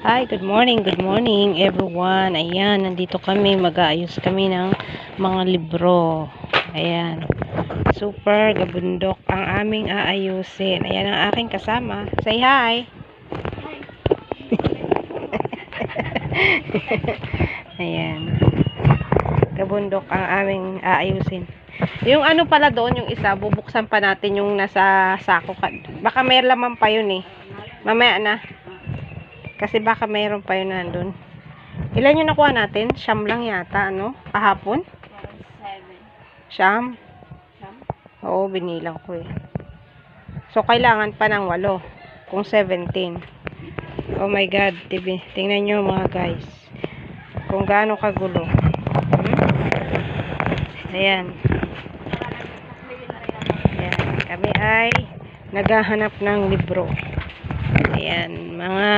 Hi, good morning everyone. Ayan, nandito kami, mag-aayos kami ng mga libro. Ayan, super gabundok ang aming aayusin. Ayan ang aking kasama. Say hi! Ayan, gabundok ang aming aayusin. Yung ano pala doon, yung isa, bubuksan pa natin yung nasa sako. Baka may laman pa yun eh. Mamaya na. Kasi baka mayroon pa yun nandun. Ilan yung nakuha natin? Siyam lang yata, ano? Kahapon? 7. Siyam? Oo, binilang ko eh. So, kailangan pa ng 8. Kung 17. Oh my God. Tingnan nyo mga guys. Kung gaano kagulo. Ayan. Ayan. Kami ay naghahanap ng libro. Ayan. Mga